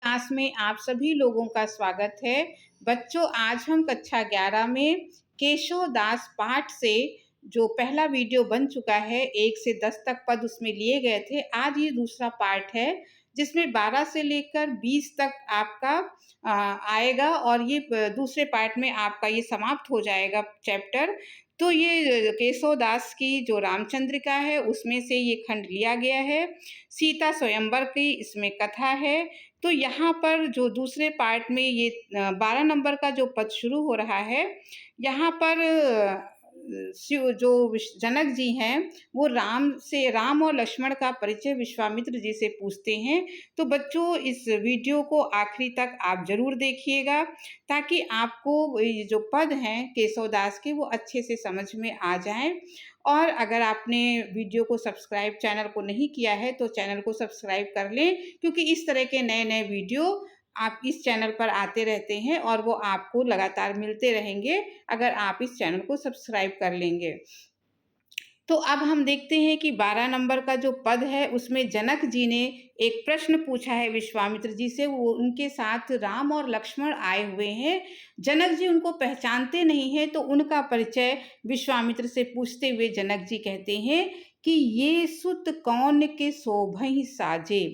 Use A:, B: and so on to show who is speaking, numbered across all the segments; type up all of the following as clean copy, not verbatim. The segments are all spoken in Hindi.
A: क्लास में आप सभी लोगों का स्वागत है। बच्चों, आज हम कक्षा 11 में केशव दास पाठ से जो पहला वीडियो बन चुका है, 1 से 10 तक पद उसमें लिए गए थे। आज ये दूसरा पार्ट है जिसमें 12 से लेकर 20 तक आपका आएगा और ये दूसरे पार्ट में आपका ये समाप्त हो जाएगा चैप्टर। तो ये केशव दास की जो रामचंद्रिका है उसमें से ये खंड लिया गया है। सीता स्वयंवर की इसमें कथा है। तो यहाँ पर जो दूसरे पार्ट में ये 12 नंबर का जो पद शुरू हो रहा है, यहाँ पर शिव जो जनक जी हैं वो राम और लक्ष्मण का परिचय विश्वामित्र जी से पूछते हैं। तो बच्चों, इस वीडियो को आखिरी तक आप जरूर देखिएगा ताकि आपको ये जो पद हैं केशवदास के वो अच्छे से समझ में आ जाएं। और अगर आपने वीडियो को सब्सक्राइब चैनल को नहीं किया है तो चैनल को सब्सक्राइब कर लें, क्योंकि इस तरह के नए नए वीडियो आप इस चैनल पर आते रहते हैं और वो आपको लगातार मिलते रहेंगे अगर आप इस चैनल को सब्सक्राइब कर लेंगे। तो अब हम देखते हैं कि 12 नंबर का जो पद है उसमें जनक जी ने एक प्रश्न पूछा है विश्वामित्र जी से। वो उनके साथ राम और लक्ष्मण आए हुए हैं। जनक जी उनको पहचानते नहीं हैं, तो उनका परिचय विश्वामित्र से पूछते हुए जनक जी कहते हैं कि ये सुत कौन के शोभहि साजे।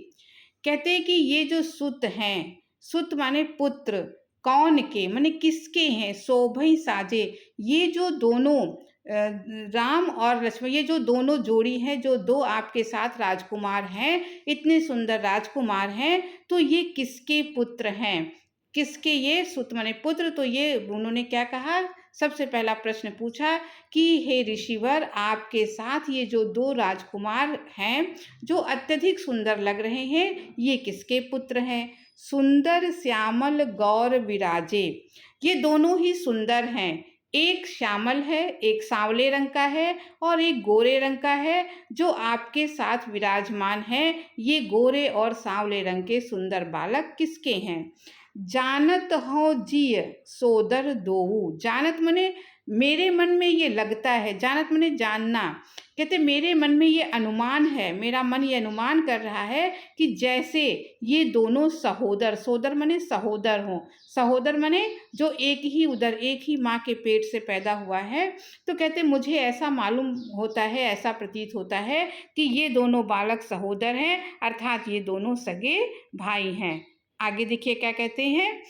A: कहते हैं कि ये जो सुत हैं, सुत माने पुत्र, कौन के माने किसके हैं, शोभहि साजे, ये जो दोनों राम और लक्ष्मण, ये जो दोनों जोड़ी हैं, जो दो आपके साथ राजकुमार हैं, इतने सुंदर राजकुमार हैं, तो ये किसके पुत्र हैं, किसके ये सुत माने पुत्र। तो ये उन्होंने क्या कहा, सबसे पहला प्रश्न पूछा कि हे ऋषिवर, आपके साथ ये जो दो राजकुमार हैं जो अत्यधिक सुंदर लग रहे हैं, ये किसके पुत्र हैं। सुंदर श्यामल गौर विराजे, ये दोनों ही सुंदर हैं। एक श्यामल है, एक सांवले रंग का है और एक गोरे रंग का है जो आपके साथ विराजमान है। ये गोरे और सांवले रंग के सुंदर बालक किसके हैं। जानत हो जिय सोदर दोऊ, जानत मने मेरे मन में ये लगता है, जानत मने जानना। कहते मेरे मन में ये अनुमान है, मेरा मन ये अनुमान कर रहा है कि जैसे ये दोनों सहोदर, सोदर मने सहोदर हों, सहोदर मने जो एक ही उदर, एक ही माँ के पेट से पैदा हुआ है। तो कहते मुझे ऐसा मालूम होता है, ऐसा प्रतीत होता है कि ये दोनों बालक सहोदर हैं, अर्थात ये दोनों सगे भाई हैं। आगे देखिए क्या कहते हैं,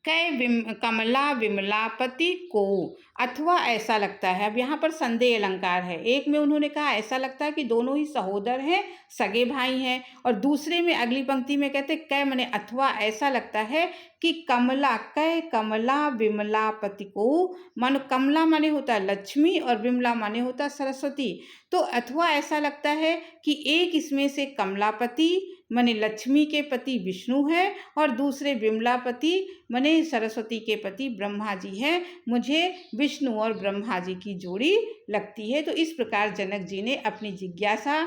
A: कमला विमलापति को, अथवा ऐसा लगता है। अब यहाँ पर संदेह अलंकार है। एक में उन्होंने कहा ऐसा लगता है कि दोनों ही सहोदर हैं, सगे भाई हैं, और दूसरे में अगली पंक्ति में कहते कै मने अथवा ऐसा लगता है कि कमला, कै कमला विमलापति को, मानो कमला माने होता है लक्ष्मी और विमला माने होता है सरस्वती। तो अथवा ऐसा लगता है कि एक इसमें से कमलापति माने लक्ष्मी के पति विष्णु है और दूसरे विमलापति माने सरस्वती के पति ब्रह्मा जी हैं। मुझे विष्णु और ब्रह्मा जी की जोड़ी लगती है। तो इस प्रकार जनक जी ने अपनी जिज्ञासा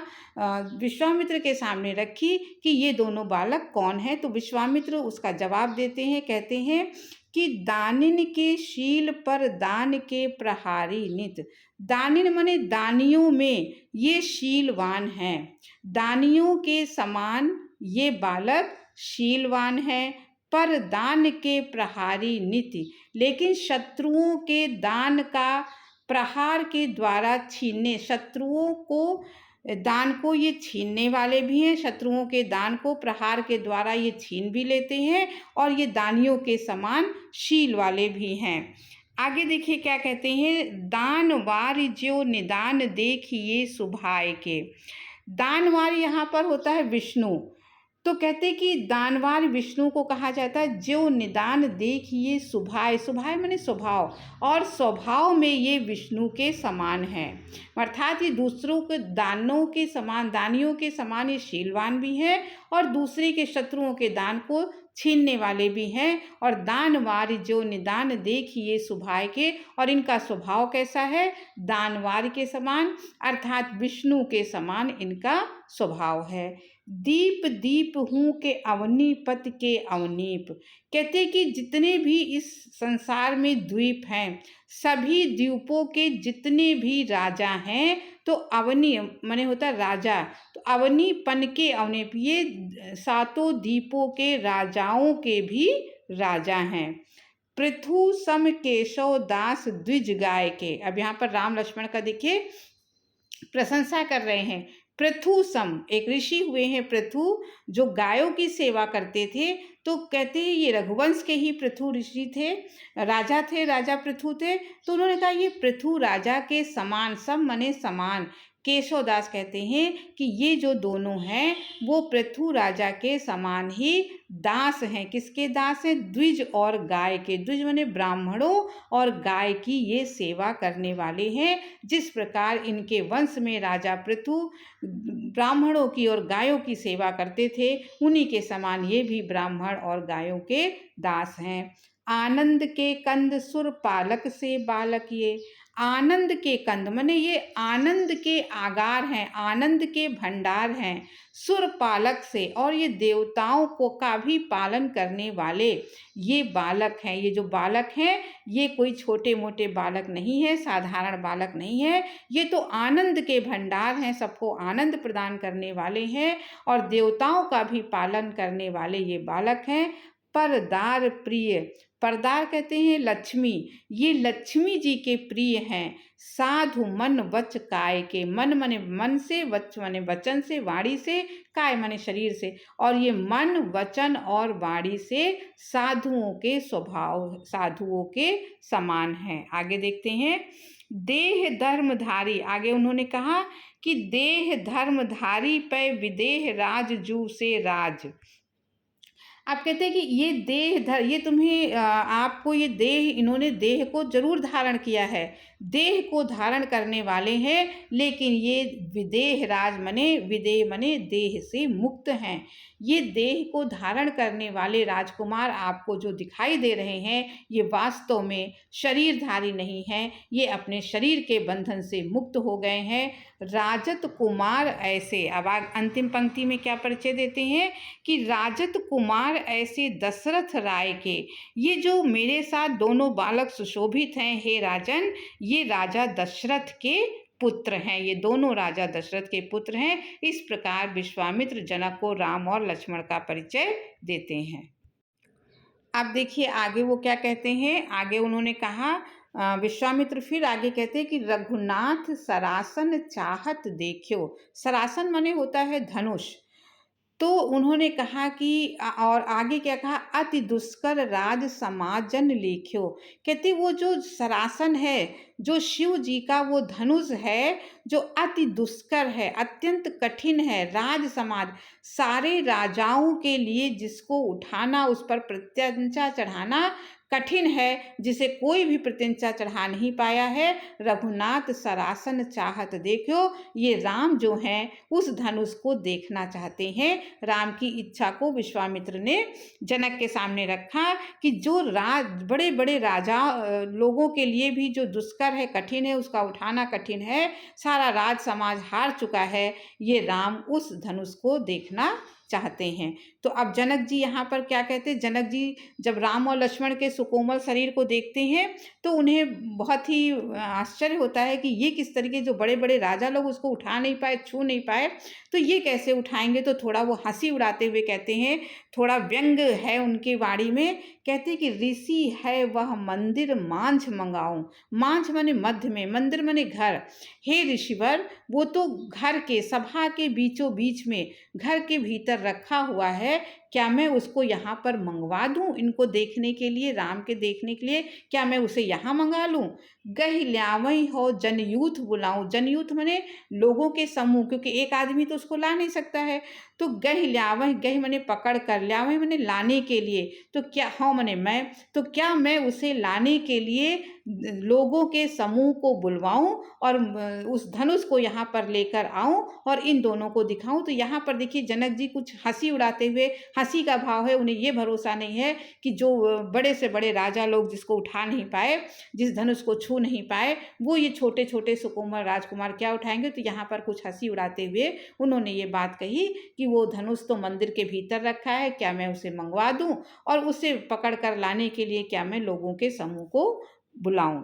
A: विश्वामित्र के सामने रखी कि ये दोनों बालक कौन है। तो विश्वामित्र उसका जवाब देते हैं, कहते हैं कि दानिन के शील पर दान के प्रहारी नित, दानिन माने दानियों में ये शीलवान हैं, दानियों के समान ये बालक शीलवान है, पर दान के प्रहारी नीति, लेकिन शत्रुओं के दान का प्रहार के द्वारा छीनने, शत्रुओं को दान को ये छीनने वाले भी हैं, शत्रुओं के दान को प्रहार के द्वारा ये छीन भी लेते हैं और ये दानियों के समान शील वाले भी हैं। आगे देखिए क्या कहते हैं, दानवार जो निदान देखिए सुभाए के, दानवार यहाँ पर होता है विष्णु। तो कहते कि दानवार विष्णु को कहा जाता है जो निदान देखिए सुभाए, सुभाए माने स्वभाव, और स्वभाव में ये विष्णु के समान है, अर्थात ये दूसरों के दानों के समान, दानियों के समान ये शीलवान भी है और दूसरे के शत्रुओं के दान को छीनने वाले भी हैं। और दानवार जो निदान देखिए सुभाए के, और इनका स्वभाव कैसा है, दानवार के समान, अर्थात विष्णु के समान इनका स्वभाव है। दीप दीप हूँ के अवनीपत के अवनीप, कहते कि जितने भी इस संसार में द्वीप हैं, सभी द्वीपों के जितने भी राजा हैं, तो अवनी माने होता है राजा, तो अवनीपन के अवनी, ये सातों द्वीपों के राजाओं के भी राजा हैं। पृथु सम केशव दास द्विज गाय के। अब यहाँ पर राम लक्ष्मण का देखिए प्रशंसा कर रहे हैं। पृथु सम, एक ऋषि हुए हैं पृथु, जो गायों की सेवा करते थे। तो कहते हैं ये रघुवंश के ही पृथु ऋषि थे, राजा थे, राजा पृथु थे। तो उन्होंने कहा ये पृथु राजा के समान, सम मने समान। केशवदास कहते हैं कि ये जो दोनों हैं वो पृथु राजा के समान ही दास हैं। किसके दास हैं? द्विज और गाय के। द्विज माने ब्राह्मणों और गाय की ये सेवा करने वाले हैं। जिस प्रकार इनके वंश में राजा पृथु ब्राह्मणों की और गायों की सेवा करते थे, उन्हीं के समान ये भी ब्राह्मण और गायों के दास हैं। आनंद के कंद सुर पालक से बालक ये। आनंद के कंद माने ये आनंद के आगार हैं, आनंद के भंडार हैं। सुर पालक से, और ये देवताओं को का भी पालन करने वाले ये बालक हैं। ये जो बालक हैं ये कोई छोटे मोटे बालक नहीं है, साधारण बालक नहीं है। ये तो आनंद के भंडार हैं, सबको आनंद प्रदान करने वाले हैं और देवताओं का भी पालन करने वाले ये बालक हैं। परदार प्रिय, परदार कहते हैं लक्ष्मी, ये लक्ष्मी जी के प्रिय हैं। साधु मन वच काय के, मन मने मन से, वच मने वचन से, वाणी से, काय मने शरीर से, और ये मन वचन और वाणी से साधुओं के स्वभाव, साधुओं के समान हैं। आगे देखते हैं। देह धर्मधारी, आगे उन्होंने कहा कि देह धर्मधारी पे विदेह राज जू से राज। आप कहते हैं कि ये ये तुम्हें आपको ये देह, इन्होंने देह को जरूर धारण किया है, देह को धारण करने वाले हैं, लेकिन ये विदेह राज मने, विदेह मने देह से मुक्त हैं। ये देह को धारण करने वाले राजकुमार आपको जो दिखाई दे रहे हैं, ये वास्तव में शरीरधारी नहीं हैं, ये अपने शरीर के बंधन से मुक्त हो गए हैं। राजत कुमार ऐसे, अब अंतिम पंक्ति में क्या परिचय देते हैं कि राजत कुमार ऐसे दशरथ राय के, ये जो मेरे साथ दोनों बालक सुशोभित हैं हे राजन, ये राजा दशरथ के पुत्र हैं, ये दोनों राजा दशरथ के पुत्र हैं। इस प्रकार विश्वामित्र जनक को राम और लक्ष्मण का परिचय देते हैं। अब देखिए आगे वो क्या कहते हैं। आगे उन्होंने कहा, विश्वामित्र फिर आगे कहते हैं कि रघुनाथ सरासन चाहत देखियो। सरासन माने होता है धनुष। तो उन्होंने कहा कि और आगे क्या कहा, अति दुष्कर राज समाजन लेख्यो। कहते वो जो सरासन है, जो शिव जी का वो धनुष है, जो अति दुष्कर है, अत्यंत कठिन है, राज समाज, सारे राजाओं के लिए जिसको उठाना, उस पर प्रत्यंचा चढ़ाना कठिन है, जिसे कोई भी प्रत्यंचा चढ़ा नहीं पाया है। रघुनाथ सरासन चाहत देखो, ये राम जो हैं उस धनुष को देखना चाहते हैं। राम की इच्छा को विश्वामित्र ने जनक के सामने रखा कि जो बड़े बड़े राजा लोगों के लिए भी जो दुष्कर है, कठिन है, उसका उठाना कठिन है, सारा राज समाज हार चुका है, ये राम उस धनुष को देखना चाहते हैं। तो अब जनक जी यहाँ पर क्या कहते हैं, जनक जी जब राम और लक्ष्मण के सुकोमल शरीर को देखते हैं तो उन्हें बहुत ही आश्चर्य होता है कि ये किस तरीके, जो बड़े बड़े राजा लोग उसको उठा नहीं पाए, छू नहीं पाए, तो ये कैसे उठाएंगे। तो थोड़ा वो हंसी उड़ाते हुए कहते हैं, थोड़ा व्यंग है उनकी वाणी में, कहते हैं कि ऋषि है वह मंदिर मांझ मंगाऊं। मांझ माने मध्य में, मंदिर माने घर। हे ऋषिवर, वो तो घर के, सभा के बीचों बीच में, घर के भीतर रखा हुआ है, क्या मैं उसको यहाँ पर मंगवा दूँ इनको देखने के लिए, राम के देखने के लिए, क्या मैं उसे यहाँ मंगा लूँ। गही ल्यावई हो जनयूथ बुलाऊं। जनयूथ माने लोगों के समूह, क्योंकि एक आदमी तो उसको ला नहीं सकता है। तो गही ल्यावई, गही माने पकड़ कर, ल्यावई माने लाने के लिए, तो क्या, हाँ माने मैं, तो क्या मैं उसे लाने के लिए लोगों के समूह को बुलवाऊं और उस धनुष को यहाँ पर लेकर आऊं और इन दोनों को दिखाऊं। तो यहाँ पर देखिए जनक जी कुछ हंसी उड़ाते हुए, हंसी का भाव है, उन्हें ये भरोसा नहीं है कि जो बड़े से बड़े राजा लोग जिसको उठा नहीं पाए, जिस धनुष को छू नहीं पाए, वो ये छोटे छोटे सुकुमार राजकुमार क्या उठाएंगे। तो यहाँ पर कुछ हंसी उड़ाते हुए उन्होंने ये बात कही कि वो धनुष तो मंदिर के भीतर रखा है, क्या मैं उसे मंगवा दूं और उसे पकड़ कर लाने के लिए क्या मैं लोगों के समूह को बुलाऊं।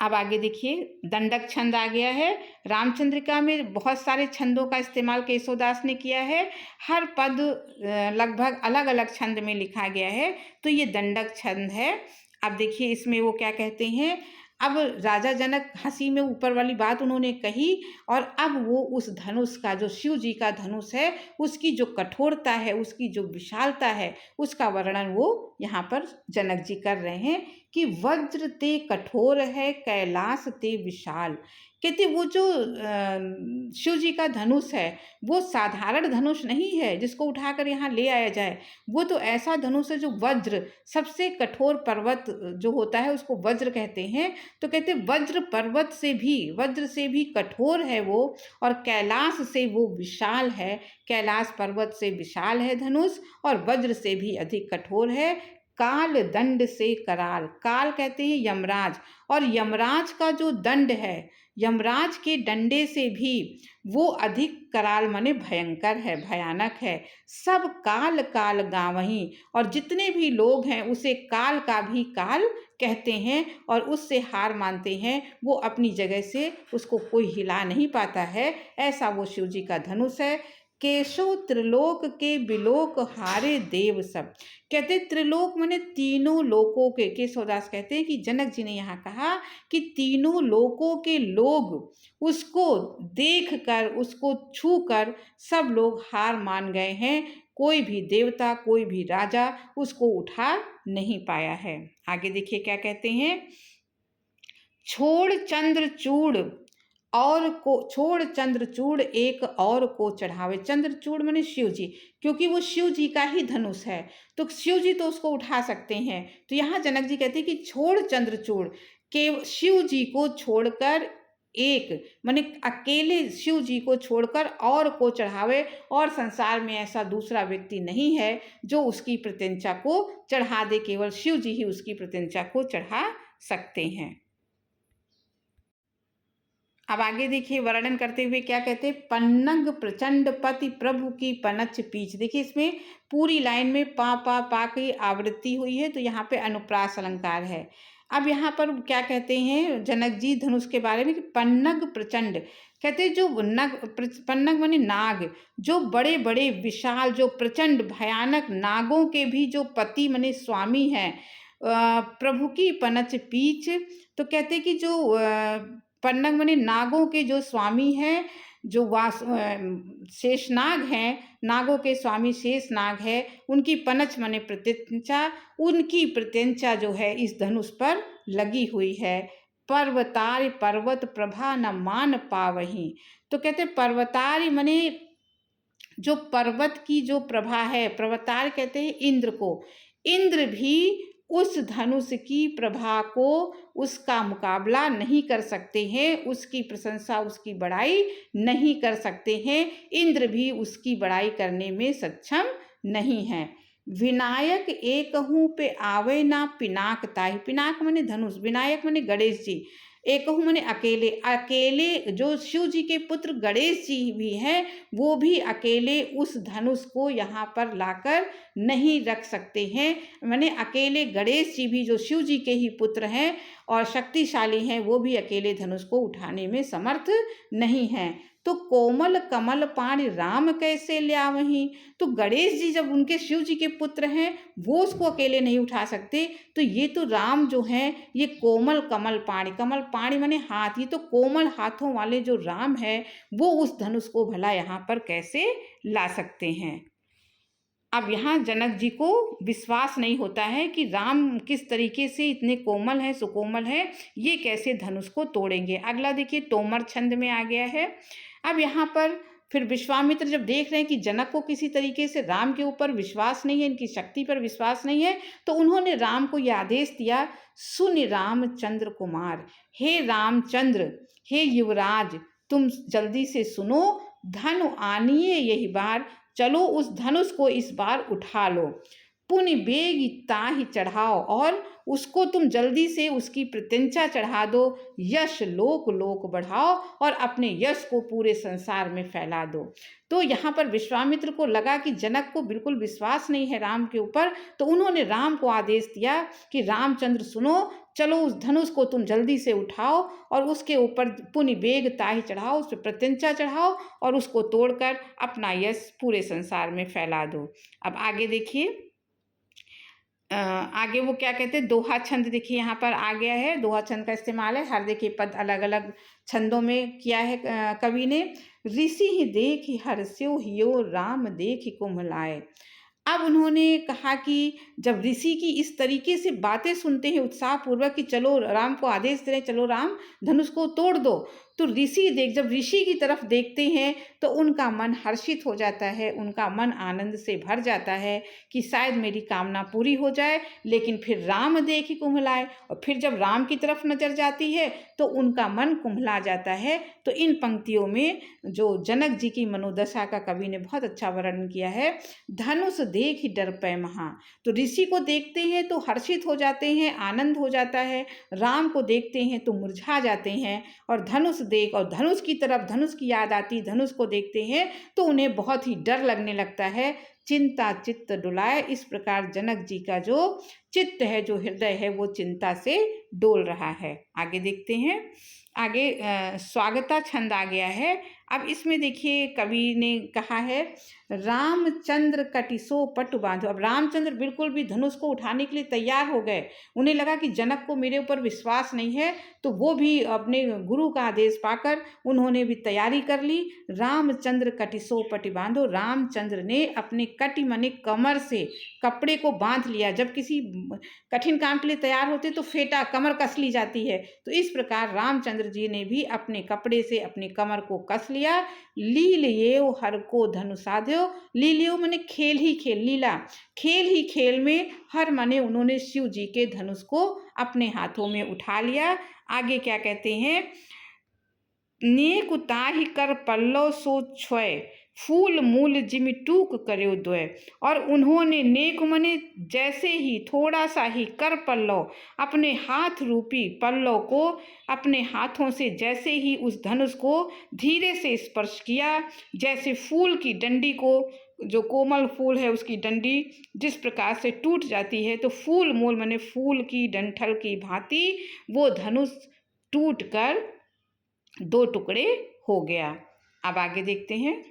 A: अब आगे देखिए, दंडक छंद आ गया है। रामचंद्रिका में बहुत सारे छंदों का इस्तेमाल केशवदास ने किया है। हर पद लगभग अलग अलग छंद में लिखा गया है, तो ये दंडक छंद है। अब देखिए इसमें वो क्या कहते हैं। अब राजा जनक हंसी में ऊपर वाली बात उन्होंने कही, और अब वो उस धनुष का, जो शिव जी का धनुष है, उसकी जो कठोरता है, उसकी जो विशालता है, उसका वर्णन वो यहाँ पर जनक जी कर रहे हैं कि वज्र ते कठोर है, कैलाश ते विशाल। कहते वो जो शिव जी का धनुष है, वो साधारण धनुष नहीं है जिसको उठाकर यहाँ ले आया जाए। वो तो ऐसा धनुष है जो वज्र, सबसे कठोर पर्वत जो होता है उसको वज्र कहते हैं। तो कहते वज्र पर्वत से भी, वज्र से भी कठोर है वो, और कैलाश से वो विशाल है। कैलाश पर्वत से विशाल है धनुष, और वज्र से भी अधिक कठोर है। काल दंड से कराल, काल कहते हैं यमराज, और यमराज का जो दंड है, यमराज के डंडे से भी वो अधिक कराल माने भयंकर है, भयानक है। सब काल काल गावहीं, और जितने भी लोग हैं उसे काल का भी काल कहते हैं, और उससे हार मानते हैं। वो अपनी जगह से, उसको कोई हिला नहीं पाता है। ऐसा वो शिव जी का धनुष है। केशव त्रिलोक के बिलोक हारे देव सब। कहते त्रिलोक माने तीनों लोकों के, केशवदास कहते हैं कि जनक जी ने यहाँ कहा कि तीनों लोकों के लोग उसको देख कर, उसको छू कर सब लोग हार मान गए हैं। कोई भी देवता, कोई भी राजा उसको उठा नहीं पाया है। आगे देखिए क्या कहते हैं। छोड़ चंद्रचूड़ और को, छोड़ चंद्रचूड़ एक और को चढ़ावे। चंद्रचूड़ माने शिव जी, क्योंकि वो शिव जी का ही धनुष है, तो शिव जी तो उसको उठा सकते हैं। तो यहाँ जनक जी कहते हैं कि छोड़ चंद्रचूड़, के शिव जी को छोड़कर एक, माने अकेले शिव जी को छोड़कर और को चढ़ावे, और संसार में ऐसा दूसरा व्यक्ति नहीं है जो उसकी प्रत्यंचा को चढ़ा दे। केवल शिव जी ही उसकी प्रत्यंचा को चढ़ा सकते हैं। अब आगे देखिए वर्णन करते हुए क्या कहते हैं। पन्नग प्रचंड पति प्रभु की पनच पीछ। देखिए इसमें पूरी लाइन में पा की आवृत्ति हुई है, तो यहाँ पे अनुप्रास अलंकार है। अब यहाँ पर क्या कहते हैं जनक जी धनुष के बारे में कि पन्नग प्रचंड, कहते हैं जो नग, पन्नग माने नाग, जो बड़े बड़े विशाल, जो प्रचंड भयानक नागों के भी जो पति माने स्वामी हैं। प्रभु की पनच पीछ, तो कहते हैं कि जो पन्नग माने नागों के जो स्वामी हैं, जो शेषनाग हैं, नागों के स्वामी शेषनाग है, उनकी पनच माने प्रत्यंचा, उनकी प्रत्यंचा जो है इस धनुष पर लगी हुई है। पर्वतारि पर्वत प्रभा न मान पावहीं। तो कहते पर्वतारि माने जो पर्वत की जो प्रभा है, पर्वतार कहते हैं इंद्र को, इंद्र भी उस धनुष की प्रभा को, उसका मुकाबला नहीं कर सकते हैं, उसकी प्रशंसा, उसकी बड़ाई नहीं कर सकते हैं। इंद्र भी उसकी बड़ाई करने में सक्षम नहीं है। विनायक एकहूँ पे आवे ना पिनाक ताहि। पिनाक माने धनुष, विनायक माने गणेश जी, एकहूँ माने अकेले, अकेले जो शिव जी के पुत्र गणेश जी भी हैं, वो भी अकेले उस धनुष को यहाँ पर लाकर नहीं रख सकते हैं। माने अकेले गणेश जी भी, जो शिव जी के ही पुत्र हैं और शक्तिशाली हैं, वो भी अकेले धनुष को उठाने में समर्थ नहीं हैं। तो कोमल कमल पाणि राम कैसे ल्यावहीं। तो गणेश जी जब उनके शिव जी के पुत्र हैं, वो उसको अकेले नहीं उठा सकते, तो ये तो राम जो हैं, ये कोमल कमल पाणि, कमल पाणि माने हाथ, ये तो कोमल हाथों वाले जो राम है, वो उस धनुष को भला यहाँ पर कैसे ला सकते हैं। अब यहाँ जनक जी को विश्वास नहीं होता है कि राम किस तरीके से इतने कोमल हैं, सुकोमल है, ये कैसे धनुष को तोड़ेंगे। अगला देखिए तोमर छंद में आ गया है। अब यहाँ पर फिर विश्वामित्र जब देख रहे हैं कि जनक को किसी तरीके से राम के ऊपर विश्वास नहीं है, इनकी शक्ति पर विश्वास नहीं है, तो उन्होंने राम को यह आदेश दिया, सुन रामचंद्र कुमार, हे रामचंद्र, हे युवराज, तुम जल्दी से सुनो, धनु आनिए यही बार, चलो उस धनुष को इस बार उठा लो। पुनि बेगी ताहि चढ़ाओ, और उसको तुम जल्दी से उसकी प्रत्यंचा चढ़ा दो, यश लोक लोक बढ़ाओ, और अपने यश को पूरे संसार में फैला दो। तो यहाँ पर विश्वामित्र को लगा कि जनक को बिल्कुल विश्वास नहीं है राम के ऊपर, तो उन्होंने राम को आदेश दिया कि रामचंद्र सुनो, चलो उस धनुष को तुम जल्दी से उठाओ और उसके ऊपर पुनि बेग ताहि चढ़ाओ, उस पर प्रत्यंचा चढ़ाओ और उसको तोड़कर अपना यश पूरे संसार में फैला दो। अब आगे देखिए, आगे वो क्या कहते हैं, दोहा छंद देखिए यहाँ पर आ गया है। दोहा छंद का इस्तेमाल है, हर देखिए पद अलग अलग छंदों में किया है कवि ने। ऋषि ही देखि हर्ष्यो हियो, राम देखि कुम्हलाए। अब उन्होंने कहा कि जब ऋषि की इस तरीके से बातें सुनते हैं उत्साहपूर्वक कि चलो राम को आदेश दे रहे, चलो राम धनुष को तोड़ दो, तो जब ऋषि की तरफ देखते हैं तो उनका मन हर्षित हो जाता है, उनका मन आनंद से भर जाता है कि शायद मेरी कामना पूरी हो जाए। लेकिन फिर राम देखि कुम्हलाए, और फिर जब राम की तरफ नजर जाती है तो उनका मन कुम्हला जाता है। तो इन पंक्तियों में जो जनक जी की मनोदशा का कवि ने बहुत अच्छा वर्णन किया है। धनुष देखि डर पै महा, तो ऋषि को देखते हैं तो हर्षित हो जाते हैं, आनंद हो जाता है, राम को देखते हैं तो मुरझा जाते हैं, और धनुष देख, और धनुष की तरफ, धनुष की याद आती, धनुष को देखते हैं तो उन्हें बहुत ही डर लगने लगता है। चिंता चित्त डुलाए, इस प्रकार जनक जी का जो चित्त है, जो हृदय है, वो चिंता से डोल रहा है। आगे देखते हैं, आगे स्वागता छंद आ गया है। अब इसमें देखिए कवि ने कहा है, रामचंद्र कटिसो पटु बांधो। अब रामचंद्र बिल्कुल भी धनुष को उठाने के लिए तैयार हो गए। उन्हें लगा कि जनक को मेरे ऊपर विश्वास नहीं है, तो वो भी अपने गुरु का आदेश पाकर उन्होंने भी तैयारी कर ली। रामचंद्र कटिसो पटि बांधो, रामचंद्र ने अपने कटि माने कमर से कपड़े को बांध लिया। जब किसी कठिन काम के लिए तैयार होते तो फेटा, कमर कस ली जाती है, तो इस प्रकार रामचंद्र जी ने भी अपने कपड़े से अपनी कमर को कस लिया। लीलयेव हर को धनु साध्यो, लीलयेव माने खेल ही खेल, लीला खेल ही खेल में हर माने उन्होंने शिव जी के धनुष को अपने हाथों में उठा लिया। आगे क्या कहते हैं, नेक उताहि कर पल्लव सो छ्वय, फूल मूल जिमि टूक कर्यो द्वय। और उन्होंने नेक मने जैसे ही, थोड़ा सा ही, कर पल्लव अपने हाथ रूपी पल्लव को अपने हाथों से जैसे ही उस धनुष को धीरे से स्पर्श किया, जैसे फूल की डंडी को, जो कोमल फूल है उसकी डंडी जिस प्रकार से टूट जाती है, तो फूल मूल माने फूल की डंठल की भांति वो धनुष टूट कर दो टुकड़े हो गया। अब आगे देखते हैं,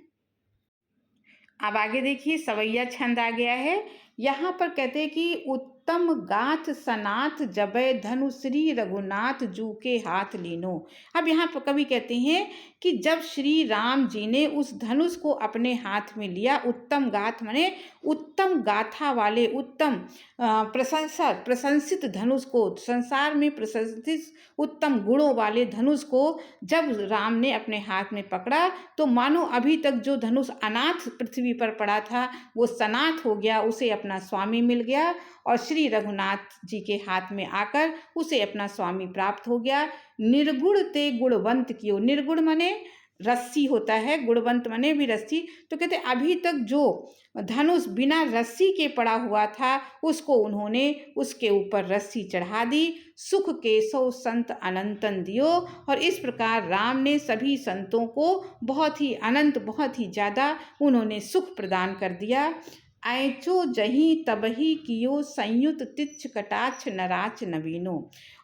A: अब आगे देखिए सवैया छंद आ गया है। यहाँ पर कहते हैं कि उत्तम गाथ सनाथ जबै धनु श्री रघुनाथ जू के हाथ लीनो। अब यहाँ पर कवि कहते हैं कि जब श्री राम जी ने उस धनुष को अपने हाथ में लिया, उत्तम गाथ माने उत्तम गाथा वाले, उत्तम प्रशंसित धनुष को, संसार में प्रशंसित उत्तम गुणों वाले धनुष को जब राम ने अपने हाथ में पकड़ा, तो मानो अभी तक जो धनुष अनाथ पृथ्वी पर पड़ा था वो सनाथ हो गया, उसे अपना स्वामी मिल गया, और श्री रघुनाथ जी के हाथ में आकर उसे अपना स्वामी प्राप्त हो गया। निर्गुण ते गुणवंत कियो, निर्गुण माने रस्सी होता है, गुणवंत माने भी रस्सी। तो कहते अभी तक जो धनुष बिना रस्सी के पड़ा हुआ था उसको उन्होंने उसके ऊपर रस्सी चढ़ा दी। सुख केशव संत अनंतन दियो, और इस प्रकार राम ने सभी संतों को बहुत ही अनंत, बहुत ही ज़्यादा उन्होंने सुख प्रदान कर दिया। ऐचो जही तबही कियो संयुत तिच्छ कटाक्ष नराच नवीनो।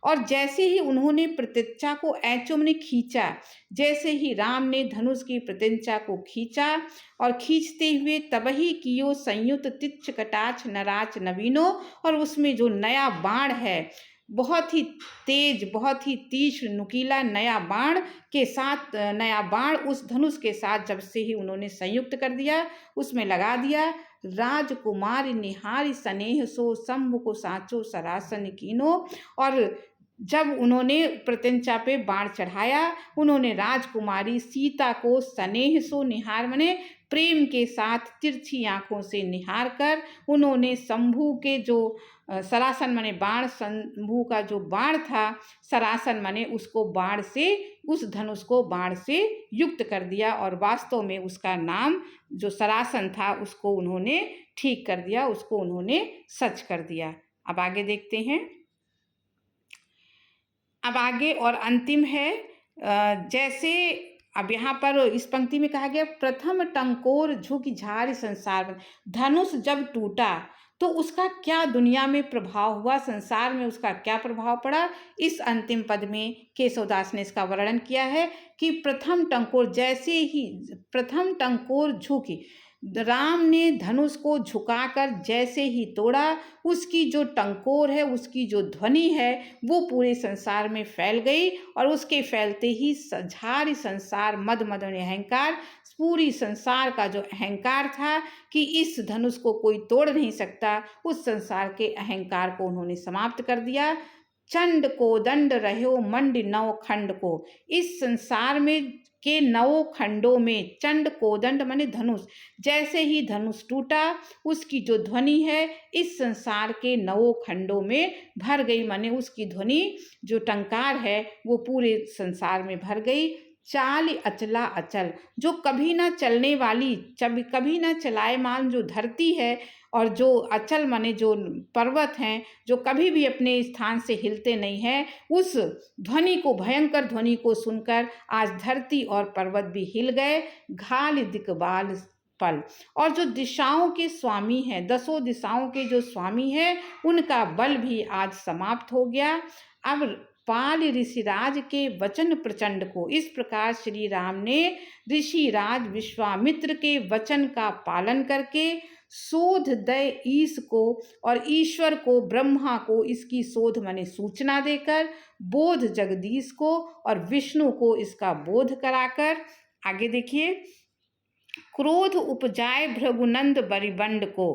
A: और जैसे ही उन्होंने प्रत्यंचा को, ऐचो ने खींचा, जैसे ही राम ने धनुष की प्रत्यंचा को खींचा, और खींचते हुए तबही कियो संयुत तिच्छ कटाक्ष नराच नवीनो, और उसमें जो नया बाण है, बहुत ही तेज, बहुत ही तीक्ष्ण नुकीला नया बाण के साथ, नया बाण उस धनुष के साथ जब से ही उन्होंने संयुक्त कर दिया, उसमें लगा दिया। राजकुमारी निहारी स्नेह सो, शंभु को साचो सरासन कीनो। और जब उन्होंने प्रत्यंचा पे बाण चढ़ाया, उन्होंने राजकुमारी सीता को स्नेह सो, निहार माने प्रेम के साथ तिरछी आंखों से निहार कर, उन्होंने शंभु के जो सरासन माने बाण, शंभु का जो बाण था, सरासन माने उसको बाण से, उस धनुष को बाण से युक्त कर दिया, और वास्तव में उसका नाम जो सरासन था उसको उन्होंने ठीक कर दिया, उसको उन्होंने सच कर दिया। अब आगे देखते हैं। अब आगे और अंतिम है जैसे अब यहाँ पर इस पंक्ति में कहा गया, प्रथम टंकोर झुक झार संसार में। धनुष जब टूटा तो उसका क्या दुनिया में प्रभाव हुआ, संसार में उसका क्या प्रभाव पड़ा, इस अंतिम पद में केशवदास ने इसका वर्णन किया है कि प्रथम टंकोर, जैसे ही प्रथम टंकोर झुकी, राम ने धनुष को झुकाकर जैसे ही तोड़ा, उसकी जो टंकोर है, उसकी जो ध्वनि है, वो पूरे संसार में फैल गई और उसके फैलते ही झारी संसार मद मदन अहंकार, पूरी संसार का जो अहंकार था कि इस धनुष को कोई तोड़ नहीं सकता, उस संसार के अहंकार को उन्होंने समाप्त कर दिया। चंड को दंड रहो मंड नव खंड को, इस संसार में के नौ खंडों में, चंड कोदंड माने धनुष, जैसे ही धनुष टूटा उसकी जो ध्वनि है इस संसार के नौ खंडों में भर गई, माने उसकी ध्वनि जो टंकार है वो पूरे संसार में भर गई। चाल अचला अचल, जो कभी ना चलने वाली, कभी ना चलायमान जो धरती है, और जो अचल माने जो पर्वत हैं, जो कभी भी अपने स्थान से हिलते नहीं हैं, उस ध्वनि को, भयंकर ध्वनि को सुनकर आज धरती और पर्वत भी हिल गए। घाल दिक्बाल पल, और जो दिशाओं के स्वामी हैं, 10 दिशाओं के जो स्वामी हैं, उनका बल भी आज समाप्त हो गया। अब पाल ऋषिराज के वचन प्रचंड को, इस प्रकार श्री राम ने ऋषिराज विश्वामित्र के वचन का पालन करके शोध दय ईश को, और ईश्वर को, ब्रह्मा को इसकी शोध माने सूचना देकर, बोध जगदीश को और विष्णु को इसका बोध कराकर, आगे देखिए, क्रोध उपजाए भृगुनंद बरिबंड को,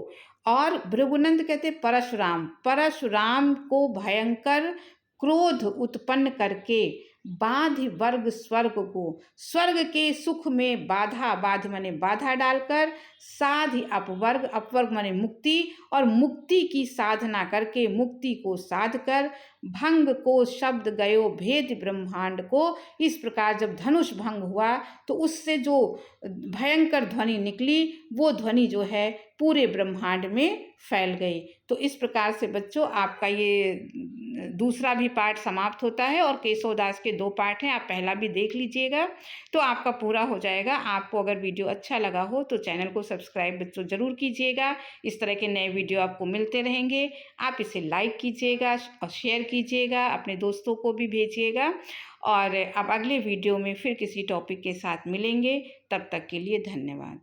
A: और भृगुनंद कहते परशुराम, परशुराम को भयंकर क्रोध उत्पन्न करके बाधि वर्ग स्वर्ग को, स्वर्ग के सुख में बाधा, बाध माने बाधा डालकर, साधि अपवर्ग, अपवर्ग माने मुक्ति, और मुक्ति की साधना करके मुक्ति को साध कर, भंग को शब्द गयो भेद ब्रह्मांड को, इस प्रकार जब धनुष भंग हुआ तो उससे जो भयंकर ध्वनि निकली, वो ध्वनि जो है पूरे ब्रह्मांड में फैल गई। तो इस प्रकार से बच्चों आपका ये दूसरा भी पार्ट समाप्त होता है, और केशवदास के 2 पार्ट हैं, आप पहला भी देख लीजिएगा तो आपका पूरा हो जाएगा। आपको अगर वीडियो अच्छा लगा हो तो चैनल को सब्सक्राइब बच्चों ज़रूर कीजिएगा, इस तरह के नए वीडियो आपको मिलते रहेंगे। आप इसे लाइक कीजिएगा और शेयर कीजिएगा, अपने दोस्तों को भी भेजिएगा, और अब अगले वीडियो में फिर किसी टॉपिक के साथ मिलेंगे। तब तक के लिए धन्यवाद।